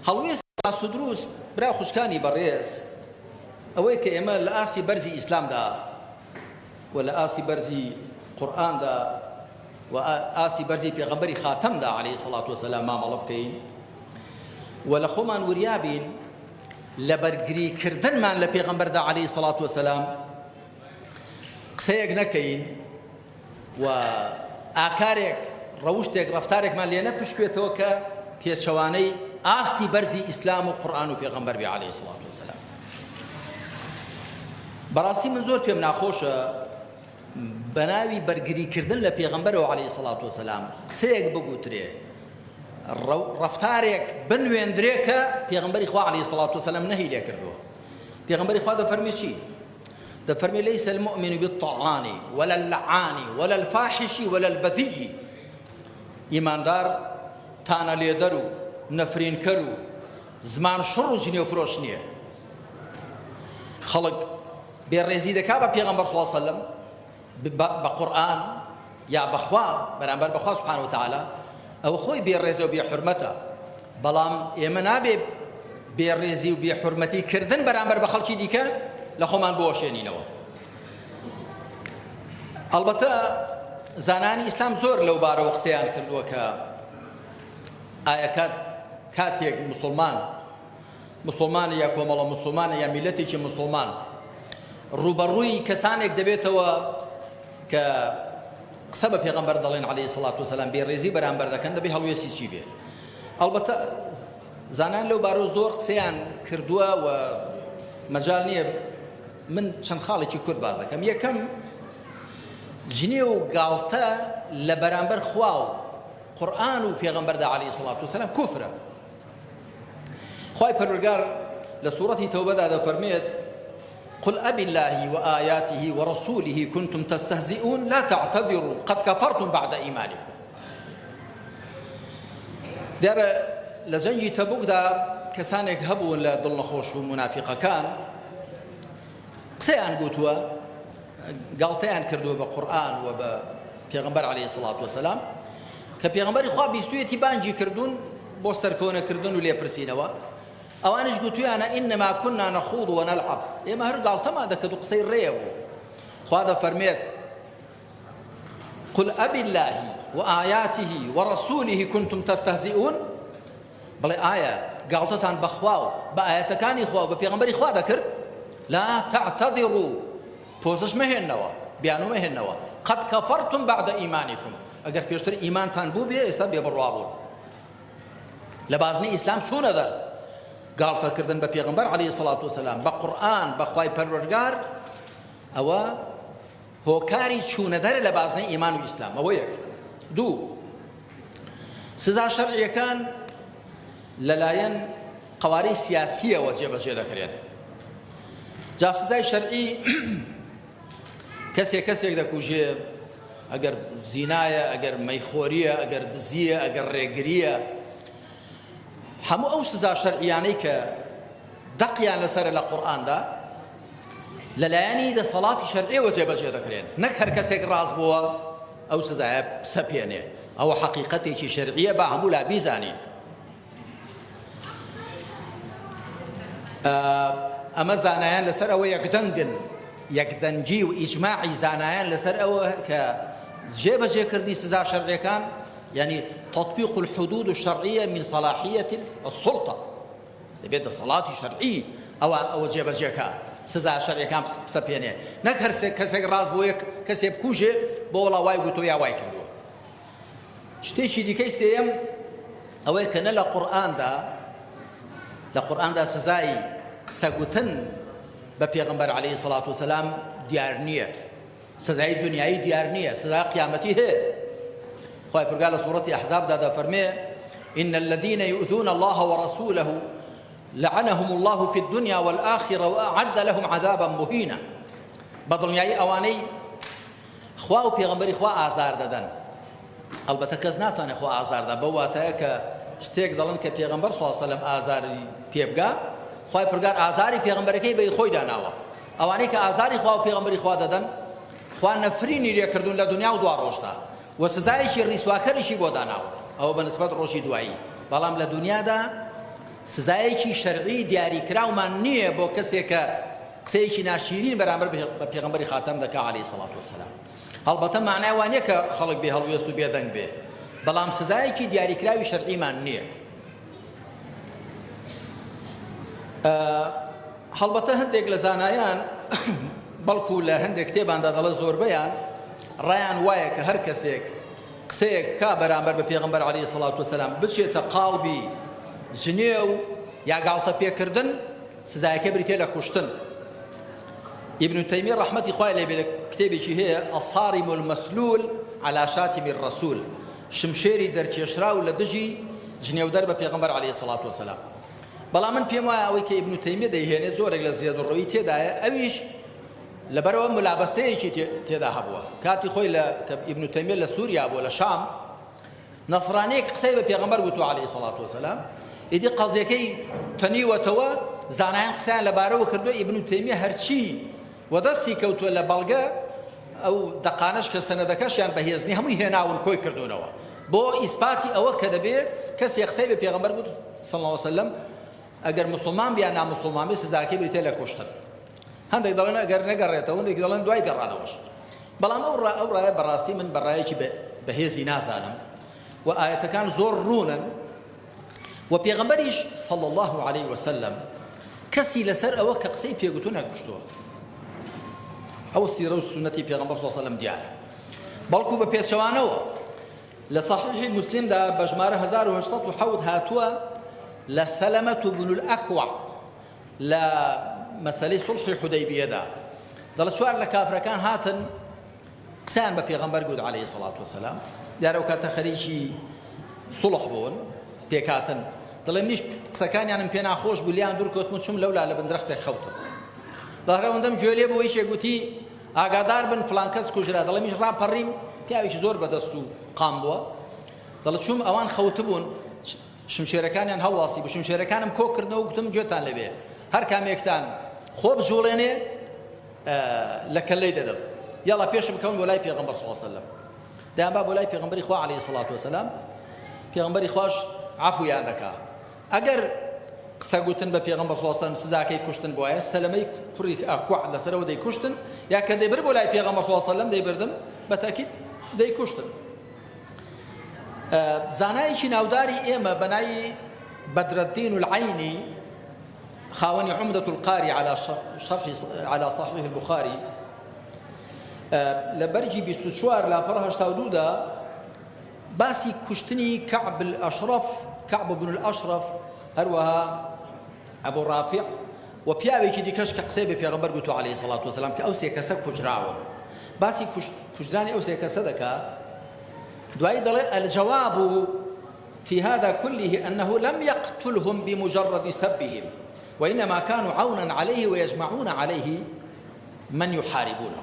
هەڵوێست ڕاست و دروست برا خوشکانی بەڕێز ئەوەی کە ئێمە لە ئاسی بەرزی ئیسلامدا و لە ئاسی بەرزی قورئاندا و ئاسی بەرزی پێغەمبەری خاتەمدا عەلەیهی سەڵات وەسەلام مامەڵە بکەین و لە خۆمان وریابین لە بەرگریکردنمان لە پێغەمبەردا عەلەیهی سەڵات وەسەلام قسەیەک نەکەین و ئاکارێک ڕەوشتێک ڕەفتارێکمان لێ نەپشکوێتەوە کە پێچەوانەی ئاستی بەرزی ئیسلام و قورئان و پێغەمبەر بێ عەلەیهی سەڵات وەسەلام. بەڕاستی من زۆر پێم ناخۆشە بە ناوی بەرگریکردن لە پێغەمبەرەوە عەلەیهی سەڵات وەسەلام قسەیەک بگوترێ، ڕەفتارێک بنوێندرێ کە پێغەمبەری خوا عەلەیهی سەڵات وەسەلام نەهی لێ کردووە. پێغەمبەری خوا دەفەرمێ چی؟ دەفەرمێ لەیسە المؤمن بالطعان ولا اللعان ولا الفاحش ولا البذيء. ئیماندار تانە لێدەر و نەفرینکەر و زمان شڕ و جنێ و فرۆش نییە. خەڵک بێڕێزی دەکا بە پێغەمبەر صلی الله علیه وسلم بە قورئان یا بەخوا بەرامبەر بەخوا سبحانه وتعالى، ئەوە خۆی بێڕێزە و بێحورمەتە، بەڵام ئێمە نابێ بێڕێزی و بێحورمەتی کردن بەرامبەر بە خەڵکی دیکە لە خۆمان بۆشێنینەوە. ئەلبەتە زانانی ئیسلام زۆر لەو بارەوە قسەیان کردووە کە ئایا کاتێک مسلمانە یا کۆمەڵە مسلمانە یا میلەتێکی مسلمان ڕوبەڕووی کەسانێک دەبێتەوە کە قسە بە پێغەمبەر دەڵێن عەلەیهی سەڵات وەسەلام بێڕێزی بەرامبەر دەکەن، دەبێ هەڵوێستی چی بێ. ئەلبەتە زانان لەو بارەوە زۆر قسەیان کردووە و مەجال نییە من چەند خاڵێکی کورت باز دەکەم. یەکەم، جنێ و گاڵتە لە بەرامبەر خوا و قورئان و پێغەمبەردا عەلەیهی سەڵات وەسەلام کوفرە. خوای پەروەردگار لە سوورەتی تەوبەدا دەفەرمێت قل أب الله وآياته ورسوله كنتم تستهزئون لا تعتذروا قد كفرتم بعد إيمانكم. دیارە لە جەنگی تەبوکدا کەسانێک هەبوون لە دڵنەخۆش و منافقەکان قسەیان گوتووە، گاڵتەیان کردووە بە قورئان و بە پێغەمبەر عەلەیهی سەڵات وەسەلام کە پێغەمبەری خوا بیستوویەتی بانگی کردوون بۆ سەرکەوتنەکردن و لێپرسینەوە. ئەوانش گوتویانە ئینەما کوننا نەخوض وەنەلعەب، ئێمە هەر گاڵتەمان دەکرد و قسەی ڕێ بوو. خوا دەفەرمێت قل أب الله وآياته ورسوله كنتم تستهزئون. بڵێ ئایا گاڵتەتان بەخوا و بە ئاەتەکانی خوا و بە پێغەمبەری خوا دەکرد؟ لا تعتذروا، پۆزش مەهێننەوە، بیانوو مەهێننەوە، قد كفرتم بعد إيمانكم. ئەگەر پێشتر ئیمانتان بوو بێ ئێستا بێبڕوا بوون. لە بازنەی ئیسلام چوونە دەر گاڵتەکردن بە پێغەمبەر عەلەیهی سەڵات وەسەلام بە قورئان بە خوای پەروەردگار ئەوە هۆکاری چوونە دەرە لە بازنەی ئیمان و ئیسلام. ئەوە یەک. دوو، سزا شەرعیەکان لەلایەن قەوارەی سیاسیەوە جێبەجێ دەکرێن. جا سزای شەرعی کەسێک دەکوژێ، ئەگەر زینایە، ئەگەر مەیخۆریە، ئەگەر دزیە، ئەگەر ڕێگریە، هەموو ئەو سزا شەرعیانەی کە دەقیان لەسەرە لە قورئاندا لەلایەنی دەسەڵاتی شەرعیەوە جێبەجێ دەکرێن. نەک هەر کەسێک ڕاست بووە ئەو سزایە سەپێنێ. ئەوە حەقیقەتێکی شەرعیە، با هەموو لا بیزانین. ئەمە زانایان لەسەر ئەوە یەکدەنگن، یەکدەنگی و ئیجماعی زانایان لەسەر ئەوە کە جێبەجێکردنی سزا شەرعیەکان يعني تطبيق الحدود الشرعية من صلاحية السلطة. دەبێت دەسەڵاتی شەرعی ئەوە جێبەجێکە، سزا شەرعیەکان بسەپێنێ، نەک هەر کەسێک ڕاست بۆ یەک کەسێک بکوژێ بۆ وەڵا وای گوتۆ یا وای کردووە. شتێکی دیکەی سێیەم ئەوەیە کە نە لە قورئاندا سزای قسەگوتن بە پێغەمبەر عەلەیهی سەڵات وەسەلام دیار نییە، سزای دنیایی دیار نییە، سزای قیامەتی هەیە. خوای پەروەردگار لە سوورەتی ئەحزابدا دەفەرمێ إن الذين يؤذون الله ورسوله لعنهم الله في الدنيا والآخرة وأعد لهم عذابا مهينا. بەدڵنیایی ئەوانەی خوا و پێغەمبەری خوا ئازار دەدەن. ئەلبەتە کەس ناتوانێت خوا ئازاردا بەو واتایە کە شتێک دەڵێن کە پێغەمبەر صلی الله علیه و سلم ئازاری پێبگا، خوای پەروەردگار ئازاری پێغەمبەرەکەی بە خۆی داناوە. ئەوانەی کە ئازاری خوا و پێغەمبەری خوا دەدەن، خوا نەفرینی لێکردوون لە دنیا و دوا ڕۆژدا و سزایەکی ڕیسواکەریشی بۆ داناوە، ئەوە بە نسبەت ڕۆژی دوایی. بەڵام لە دنیادا سزایەکی شەرعی دیاریکراومان نییە بۆ کەسێک کە قسەیەکی ناشیرین بەرامبەر بە پێغەمبەری خاتەم دەکا عەلەیهی سەڵات وەسەلام. هەڵبەتە معنای وان نییە کە خەڵک بێ هەڵوێست و بێدەنگ بێ، بەڵام سزایەکی دیاریکراوی شەرعیمان نییە. هەڵبەتە هەندێک لە زانایان بەڵکو لە هەندێک کتێباندا دەڵێ زۆربەیان ڕایان وایە کە هەر کەسێک قسەیەک کا بەرامبەر بە پێغەمبەر عەلەیهی سەڵات وەسەلام بچێتە قاڵبی جنێ و یا گاڵتە پێکردن، سزایەکە بریتێ لە کوشتن. ابن تەیمیە ڕەحمەتی خوای لێ بێ لە کتێبێکی هەیە الصارم المەسلول على شاتم الرسول، شمشێری دەرکێشرا و لە دژی جنێودەر بە پێغەمبەر عەلەیهی سەڵات وەسەلام. بەڵام من پێم وایە ئەوەی کە ابن تەیمیە دەیهێنێت زۆرێک لە زیادڕۆیی تێدایە، ئەویش لەبەرەوە مولابەسەیەکی تێدا هەبووە. کاتی خۆی لە ابن تەیمیە لە سووریا بووە لە شام، نەسڕانیەک قسەی بە پێغەمبەر گوتووە عەلەیهی سەڵات وەسەلام، ئیدی قەزیەکەی تەنیوەتەوە، زانایان قسەیان لەبارەوە کردووە. ابن تەیمیە هەرچی وەدەستی کەوتووە لە بەڵگە ئەو دەقانەش کە سەنەدەکەشیان بەهێزنی هەمووی هێناون کۆی کردوونەوە بۆ ئیسپاتی ئەوە کە دەبێت کەسێک قسەی بە پێغەمبەر گوت صلی الله علیه وسلم ئەگەر مسلمان بیان نامسلمان بێ سزاکەی بریتێ لە کوشتن. هەندێک دەڵێن ئەگەر نەگەڕێتەوە، هەندێک دەڵێن دوای گەڕانەوەش. بەڵام ئەو ڕایە بەڕاستی من بەڕایەکی بەهێزی نازانم و ئاەتەکان زۆر ڕوونن و پێغەمبەریش صلی الله علیه وسلم کەسی لەسەر ئەوە کە قسەی پێگوتوو نەکوشتووە. ئەو سیرە و سونەتی پێغەمبەر صلی الله علیه وسلم دیارە، بەڵکو بە پێچەوانەوە لە صحیحی مسلمدا بە ژمارە 1807 هاتووە لە سەلەمەت بن الأكوع لە مەسەلەی سڵحی حودەیبیەدا. دەڵێت چوار لە کافرەکان هاتن قسەیان بە پێغەمبەر گوت عەلەیهی سەڵات وەسەلام، دیارە ئەو کاتە خەریکی سڵح بوون پێکاتن. دەڵێ منیش قسەکانیانم پێ ناخۆش بوو، لیان دوور کەوتم چوم لەولا لە بندرەختێک خەوتم. دەڕەوەندەم گوێ لێ بوو یەکێک گوتی ئاگادار بن فڵان کەس کوژرا. دەڵێ منیش ڕاپەڕیم، پیاوێکی زۆر بەدەست و قام بووە. دەڵێت چوم ئەوان خەوتبوون، شمشێرەکانیان هەڵواسی بوو، شمشێرەکانم کۆ کردنەوە گوتم گوێتان لەبێ هەر کامێکتان خۆ بجوڵێنێ لە کەلەی دەدەم، یاڵا پێشم بکەون بۆ لای پێغەمبەر صلی الله علیه وسلم. دەیان با بۆ لای پێغەمبەری خوا عەلەیهی سەڵات وەسەلام، پێغەمبەری خوش عەفویان دەکا. ئەگەر قسە گوتن بە پێغەمبەر صلی الله علیه وسلم سزاکەی کوشتن بۆیە، سەلەمەی کوڕی ئەکوع لەسەرەوە دەیکوشتن، یا کە دەیبر بۆ لای پێغەمبەر صلی الله علیه وسلم دەیبردم بەتاکید دەیکوشتن. زانایکی ناوداری ئێمە بەناوی بەدرەدین العەینی، خاوەنی عومدەة القاری على صحیح البخاری، لە بەرجی 24 لاپەڕە 82 دا باسی کوشتنی کەعب بن الأشرف، هەروەها ئەبوو ڕافع و پیاوێکی دیکەش کە قسەی بە پێغەمبەر گوتووە عەلەیهی سەڵات وەسەلام کە ئەو سێ کەسە کوژراون. باسی کوژرانی ئەو سێ کەسە دەکا. دوایی دەڵێ الجواب في هذا كله أنه لم يقتلهم بمجرد سبهم وإنما كانوا عونا عليه ويجمعون عليه من يحاربونه.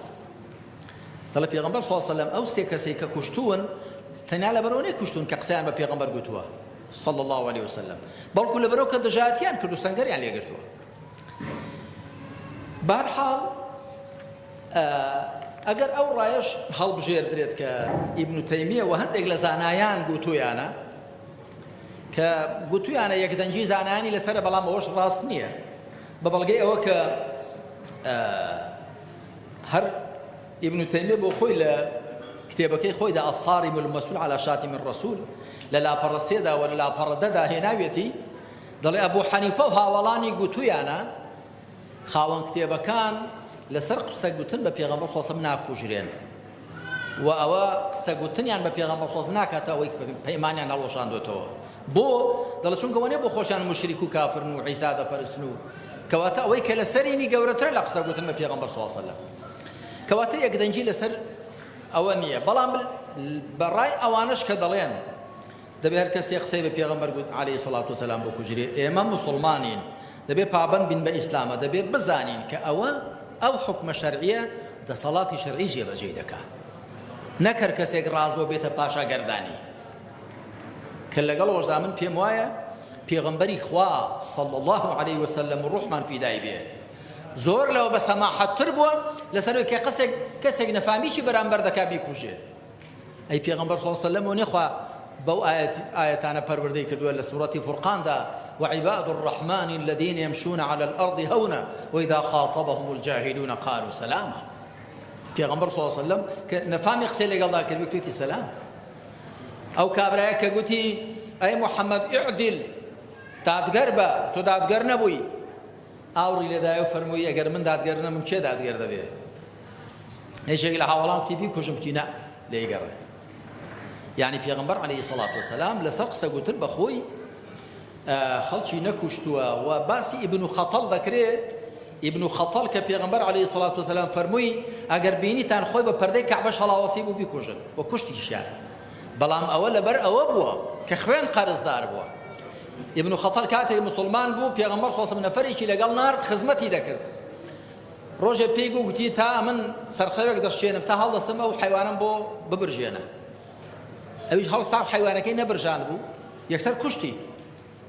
دەڵێ پێغەمبەر صلی الله علیه وسلم ئەو سێ کەسەی کە کوشتوون تەنیا لەبەرەوە نەیکوشتون کە قسەیان بە پێغەمبەر گوتووە صلی الله عليه وسلم، بەڵکو لەبەرەوە کە دژایەتیان کرد و سەنگەریان لێگرتووە. بەهەرحاڵ ئەگەر ئەو ڕایەش هەڵبژێردرێت کە ئیبن تەیمیە و هەندێک لە زانایان گوتویانە کە گوتویانە یەکدەنجی زانایانی لەسەرە، بەڵام ئەوەش ڕاست نییە، بە بەڵگەی ئەوە کە هەر ئیبن تەیمیە بۆ خۆی لە کتێبەکەی خۆیدا الصارم المەسلول على شاتم الرسول لە لاپەڕە سێدا و لە لاپەڕە دەدا هێناوێتی. دەڵێ ئەبوو حەنیفە و هاوڵانی گوتویانە خاوەن کتێبەکان لەسەر قسە گوتن بە پێغەمبەر صلی الله علیه وسلم ناکوژرێن و ئەوە قسە گوتنیان بە پێغەمبەر صلی الله علیه وسلم ناکاتە ئەوەی پەیمانیان هەڵوەشاندوێتەوە. بۆ دەڵێ چونکە وەنێ بۆ خۆشیان مشریک و کافرن و عیسا دەپەرستن و کەواتە ئەوەی کە لەسەرینی گەورەترە لە قسە گوتن بە پێغەمبەر صلی الله علیه وسلم، کەواتە یەکدەنجی لەسەر ئەوە نییە. بەڵام بەڕای ئەوانش کە دەڵێن دەبێت هەر کەسێک قسەی بە پێغەمبەر گوت عەلەیهی سەڵات وسەلام بۆ کوژرێ، ئێمە موسڵمانین، دەبێت پابەند بین بە ئیسلامە، دەبێت بزانین کە ئەو حکمە شەرعیە دەسەڵاتی شەرعی جێبەجێ دەکا، نەکەر کەسێک ڕاز بۆ بێتە پاشا گەردانی. کە لەگەڵەوەشدا من پێم وایە پێغەمبەری خوا صلی الله علیه وسلم و ڕوحمان فیدای بێ زۆر لەوە بە سەماحەتتر بووە لەسەرەوەی کە کەسێک نەفامیشی بەرامبەر دەکا بیکوژێ. ئەی پێغەمبەر صلی الله علیه وسلم و نەخوا بەو ئاەتانە پەروەردەی کردووە لە سوورەتی فورقاندا وعباد الرحمن الذين يمشون على الأرض هونا وإذا خاطبهم الجاهلون قالوا سلاما. پێغەمبەر صلی الله علیه وسلم کە نەفامی قسەی لەگەڵدا کرد وتی سەلام. ئەو کابرایە کە گوتی ئەی محەممەد ئیعدل دادگەر بە تۆ دادگەر نەبووی، ئاوڕی لێدایە و فەرمووی ئەگەر من دادگەر نەبم کێ دادگەر دەبێت؟ هیچێک لە هاوڵام وتی بیکوژم وتی نە لێیگەڕێ. یعنی پێغەمبەر عەلەیهی سەڵات وسەلام لەسەر قسە گوتر بەخۆی خەڵکی نەکوشتووە. و باسی ئیبن خەتەڵ دەکرێت. ئیبن خەتەڵ کە پێغەمبەر عەلەیهی سەڵات وسەلام فەرمووی ئەگەر بینیتان خۆی بە پەردەی کەعبەش هەڵاوەسی بوو بیکوژن و کوشتیشیان، بەڵام ئەوە لەبەر ئەوە بووە کە خوێن قەرزدار بووە. ئیبن خەتەڵ کاتێک مسلمان بوو پێغەمبەر صلی الله علیه وسلم نەفەرێکی لەگەڵ نارد خزمەتی دەکرد. ڕۆژێ پێی گوتی تا من سەرخەوێک دەشێنم تا هەڵدەستم ئەو حیوانم بۆ ببرژێنە. ئەویش هەڵسا حیوانەکەی نەبرژاند بوو، یەکسەر کوشتی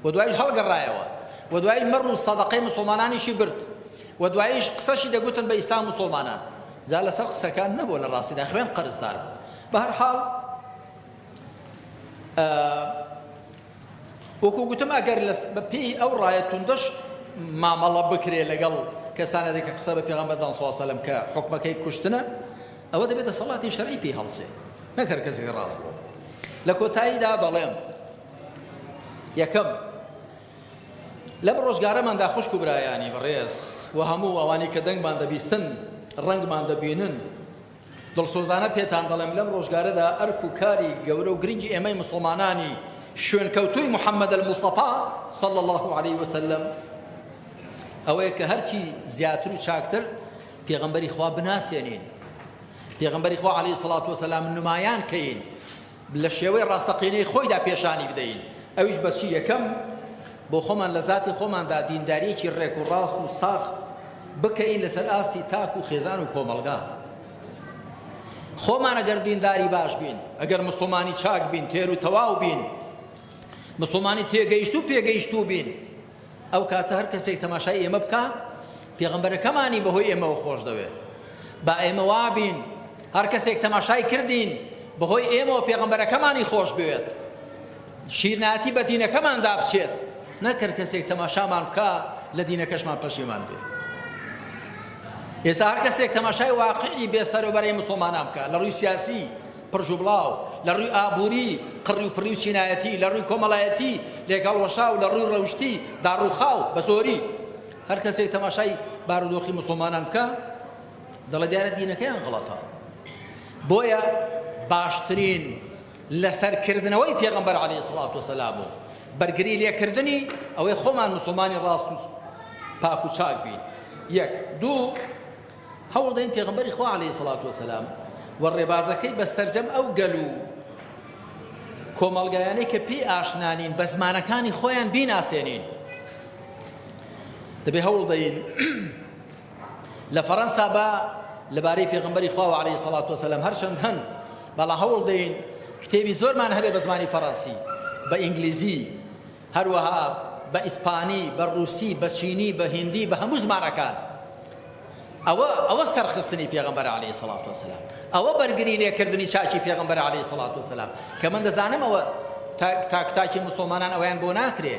و دوایش هەڵگەڕایەوە و دوای مەڕ و سەدەقەی مسلمانانیشی برد و دوایش قسەشی دەگوتن بە ئیسلام مسلمانان. جا لەسەر قسەکان نەبوو لە ڕاستیدا خوێن قەرزدار بوو. بە هەر حاڵ وەکو گوتم ئەگەر بە پێی ئەو ڕایە توندەش مامەڵە بکرێ لەگەڵ کەسانێک کە قسە بە پێغەمبەر صلی الله علیه وسلم کە حکمەکەی کوشتنە، ئەوە دەبێت دەسەڵاتی شەرعی پێی هەڵسێ، نەکەر کەسێک ڕاست بوو. لە کۆتاییدا دەڵێم یەکەم لەم ڕۆژگارەماندا خوشک و برایانی بەڕێز و هەموو ئەوانی کە دەنگمان دەبیستن ڕەنگمان دەبینن دڵسۆزانە پێتان دەڵێم لەم ڕۆژگارەدا ئەرک و کاری گەورە و گرنگی ئێمەی مسلمانانی شوێنکەوتووی محەممەد الموستەفا صلی الله علیه وسلم ئەوەیە کە هەرچی زیاتر و چاکتر پێغەمبەری خوا بناسێنین، پێغەمبەری خوا عەلەیهی سەڵات وسەلام نمایان کەین، لە شێوەی ڕاستەقینەی خۆیدا پێشانی بدەین. ئەویش بەچی یەکەم بۆ خۆمان لە ذاتی خۆماندا دینداریەکی ڕێک و ڕاست و ساخ بکەین لەسەر ئاستی تاک و خێزان و کۆمەڵگا. خۆمان ئەگەر دینداری باش بین، ئەگەر مسلمانی چاک بین، تێر و تەواو بین، مسلمانی تێگەیشت و پێگەیشتوو بین، ئەو کاتە هەر کەسێک تەماشای ئێمە بکە پێغەمبەرەکەمانی بەهۆی ئێمەوە خۆش دەوێت. با ئێمە وابین هەر کەسێک تەماشای کردین بەهۆی ئێمەوە پێغەمبەرەکەمانی خۆش بوێت، شیرناتی بە دینەکەماندا بچێت، نەکرد کەسێک تەماشامان بکە لە دینەکەشمان پەشیمان بێت. ئێستا هەر کەسێک تەماشای واقعی بێسەروبەرەی مسلمانان بکە لە ڕووی سیاسی پڕژ و بڵاو، لە ڕووی ئابووری قڕی و پڕی و چینایەتی، لە ڕووی کۆمەڵایەتی لێگەڵوەشا و لە ڕووی ڕەوشتی داڕوخاو بە زۆری هەر کەسێک تەماشای بارودۆخی مسلمانان بکە دەڵێ دیارە دینەکەیان غەڵەتە. بۆیە باشترین لەسەرکردنەوەی پێغەمبەر عەلەیهی سەڵات وسەلام و بەرگری لێکردنی ئەوەی خۆمان مسلمانی ڕاست و پاک و چاک بین. یەک. دوو، هەوڵ دەین پێغەمبەری خوا عەلەیهی سەڵات وسەلام و ڕێبازەکەی بە سەرجەم ئەو گەل و کۆمەڵگایانەی کە پێی ئاشنانین بە زمانەکانی خۆیان بیناسێنین. دەبێ هەوڵ دەین لە فەڕەنسا بە لەبارەی پێغەمبەری خوا عەلەیهی سەڵات وسەلام هەرچەند هەن، بەڵام هەوڵ دەین کتێبی زۆرمان هەبێ بە زمانی فەڕەنسی، بە ئینگلیزی، هەروەها بە ئیسپانی، بە ڕووسی، بە چینی، بە هیندی، بە هەموو زمانەکان. ئەوە سەرخستنی پێغەمبەر عەلەیهی سەڵات وسەلام، ئەوە بەرگری لێکردنی چاکی پێغەمبەر عەلەیهی سەڵات وسەلام کە من دەزانم ئەوە تاکتاکی مسلمانان ئەویان بۆ ناکرێ،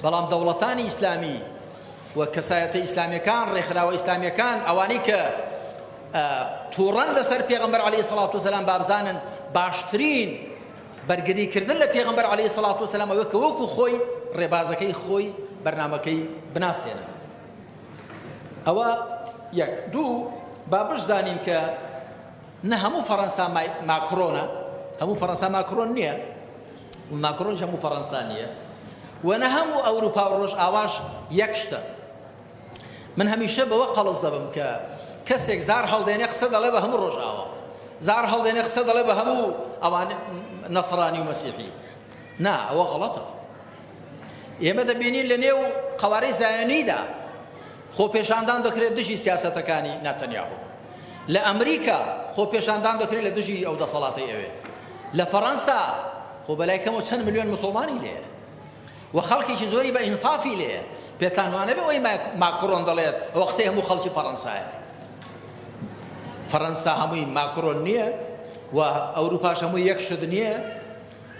بەڵام دەوڵەتانی ئیسلامی و کەسایەتە ئیسلامیەکان، ڕێکخراوە ئیسلامیەکان، ئەوانەی کە تووڕەن لەسەر پێغەمبەر عەلەیهی سەڵات وسەلام بابزانن باشترین بەرگریکردن لە پێغەمبەر عەلەیهی سەڵات وسەلام ئەوە کە وەکو خۆی ڕێبازەکەی خۆی بەرنامەکەی بناسێنن. ئەوە یەک. دوو، با بشزانین کە نە هەموو فەڕەنسا ماکرۆنە، هەموو فەڕەنسا ماکرۆن نییە و ماکرۆنش هەموو فەڕەنسا نییە و نە هەموو ئەوروپا و ڕۆژئاواش یەک شتە. من هەمیشە بەوە قەڵز دەبم کە کەسێک زار هەڵدێنێ قسە دەڵێ بە هەموو ڕۆژئاوا، زار هەڵدێنێ قسە دەڵێ بە هەموو ئەوان نەسڕانی و مەسیحی. نا، ئەوە غەڵەتە. ئێمە دەبینین لە نێو قەوارەی زایۆنیدا خۆ پێشاندان دەکرێت دژی سیاسەتەکانی نەتەنیاهو. لە ئەمریکا خۆ پێشاندان دەکرێت لە دژی ئەو دەسەڵاتی ئەوێ. لە فەڕەنسا خۆ بەلای کەمەوە چەند ملیۆن مسلمانی لێیە و خەڵکێکی زۆری بە ئینسافی لێیە. پێتان وانە بێ ئەوەی ماکرۆن دەڵێت ئەوە قسەی هەموو خەڵکی فەڕەنسایە. فەڕەنسا هەمووی ماکرۆن نییە و ئەوروپاش هەمووی یەک شت نییە.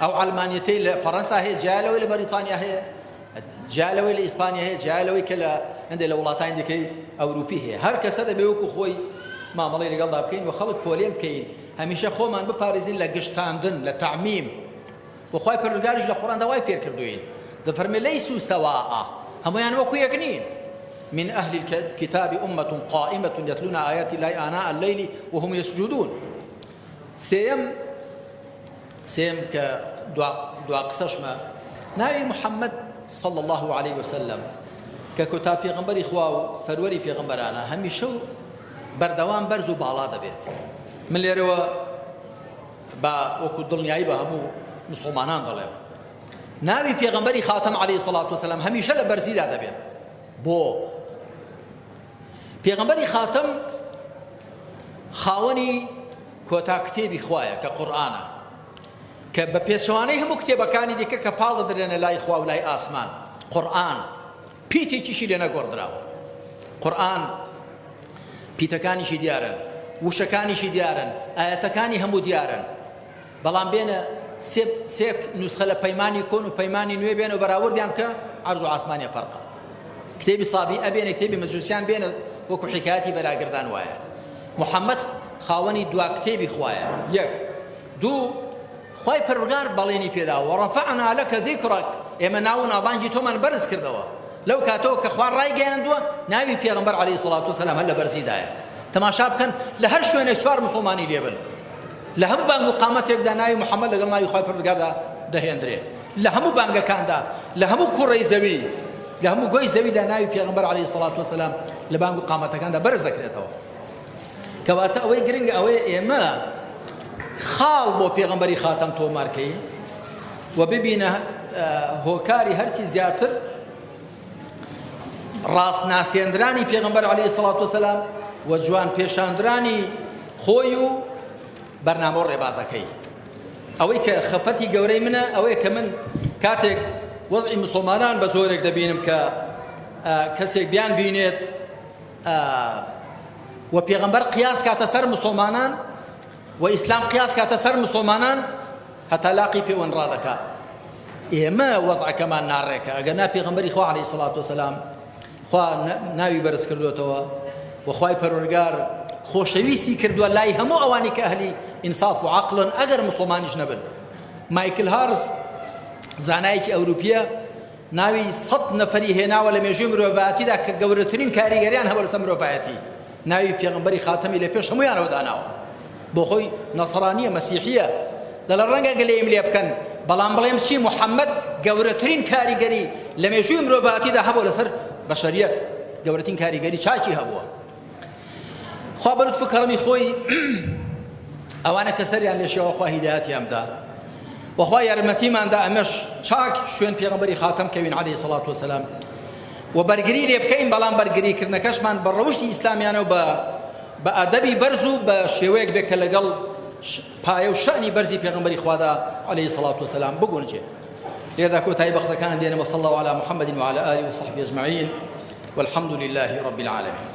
ئەو ئەڵمانیەتەی لە فەڕەنسا هەیە، جیا لەوەی لە بەریتانیا هەیە. جا لەوەی لە ئیسپانیا هەیە، جا لەوەی کە لە هەندێک لە وڵاتانی دیکەی ئەوروپی هەیە. هەر کەسە دەبێ وەکو خۆی مامەڵەی لەگەڵدا بکەین و خەڵک پۆلێن بکەین، هەمیشە خۆمان بپارێزین لە گشتاندن، لە تعمیم. وخوای پەروەردگاریش لە قورئاندا وای فێر کردوین، دەفەرمێ لەیسوا سەواء، هەمویان وەکو یەک نین. من أهل الكتاب أمة قائمة يتلون آيات الله آناء الليل وهم يسجدون. سيم كدعاء قسشما ناوي محمد صلى الله عليه وسلم ككتاب پیغمبر إخوة سروري پیغمبرانا هميشو بردوان برزو بالا دبيت من ليروا با وكو دڵنیایی بە هەموو مسلمانان دەڵێ ناوی پێغەمبەری خاتم عليه الصلاة والسلام هەمیشە لە بەرزیدا دەبێت. بۆ پێغەمبەری خاتم خاوەنی کۆتا کتێبی خوایە کە قورئانە، کە بە پێچەوانەی هەموو کتێبەکانی دیکە کە پاڵ دەدرێنە لای خوا و لای ئاسمان. قورئان پیتێکیشی لێ نەگۆڕدراوە. قورئان پیتەکانیشی دیارن، وشەکانیشی دیارن، ئاەتەکانی هەموو دیارن. بەڵام بێنە سێ نوسخە لە پەیمانی کۆن و پەیمانی نوێ بێنە و بەراوردیان کە عەرز و ئاسمانیە فەرقە. کتێبی سابی ئەبێنە، کتێبی مەجوسیان بێنە، وەکو حکایەتی بەراگردان وایە. محەممەد خاوەنی دوا کتێبی خوایە. یەک دوو، خوای پەروەردگار بەڵێنی پێدا وەڕەفەعنا لەکە ذیکڕەک، ئێمە ناو و ناوبانگی تۆمان بەرز کردەوە. لەو کاتەوە کە خوا ڕایگەیاندووە ناوی پێغەمبەر عەلەیهی السەڵات وەسەلام هەر لە بەرزیدایە. تەماشا بکەن لە هەر شوێنێک چوار مسڵمانی لێبن، لە هەموو بانگ و قامەتێکدا ناوی محەممەد لەگەڵ ناوی خوای پەروەردگاردا دەهێنرێ، لە هەموو بانگەکاندا، لە هەموو کوڕەی زەوی، لە هەموو گۆی زەویدا ناوی پێغەمبەر عەلەیهی السەڵات وەسەلام لە بانگ و قامەتەکاندا بەرز دەکرێتەوە. کەواتە ئەوەی گرنگە ئەوەیە ئێمە خاڵ بۆ پێغەمبەری خاتەم تۆمارکەین و ببینە هۆکاری هەرچی زیاتر ڕاست ناسێندرانی پێغەمبەر عەلەیهی السەڵات وەسەلام و جوان پێشاندرانی خۆی و بەرنامە و ڕێبازەکەی. ئەوەی کە خەفەتی گەورەی منە ئەوەیە کە من کاتێک وەزعی مسلمانان بە زۆرێک دەبینم کە کەسێک بیان بینێت و پێغەمبەر قیاس کاتە سەر مسلمانان و ئیسلام قیاس کاتە سەر مسلمانان هەتا لاقی پێوەن ڕادەکات. ئێمە وەزعەکەمان ناڕێکە ئەگەر نا پێغەمبەری خوا عەلەیهی السەڵات وەسەلام خوا ناوی بەرز کردوێتەوە و خوای پەروەردگار خۆشەویستی کردووە لای هەموو ئەوانی کە ئەهلی ئینساف و عەقڵن ئەگەر مسلمانیش نەبن. مایکل هارز زانایەکی ئەوروپیە ناوی 100 نەفەری هێناوە لە مێژووی مرۆڤایەتیدا کە گەورەترین کاریگەریان هەبوو لەسەر مرۆڤایەتی، ناوی پێغەمبەری خاتەمی لە پێش هەموویانەوە داناوە. بۆ خۆی نەسڕانیە مەسیحیە دەڵێ ڕەنگە گەلەیەم لێ بکەن، بەڵام بڵێم چی محەممەد گەورەترین کاریگەری لە مێژووی مرۆڤایەتیدا هەبوو لەسەر بەشەریەت، گەورەترین کاریگەری چاکی هەبووە. خوا بە لوتف و کەڕەمی خۆی ئەوانە کە سەریان لێ شێوە خوا هیدایەتیان بدا وخوا یارمەتیماندا ئەمەش چاک شوێن پێغەمبەری خاتەم کەوین عەلەیهی السەڵات وەسەلام و بەرگری لێ بکەین، بەڵام بەرگریکردنەکەشمان بە ڕەوشتی ئیسلامیانە و بە ئەدەبی بەرز و بە شێوەیەک بێت کە لەگەڵ پایە و شەئنی بەرزی پێغەمبەری خوادا عەلەیهی السەڵات وەسەلام بگونجێ. لێردا کۆتایی بە قسەکانم دێنێ وصلى الله على محمد وعلى آله وصحبه أجمعين والحمد لله رب العالمين.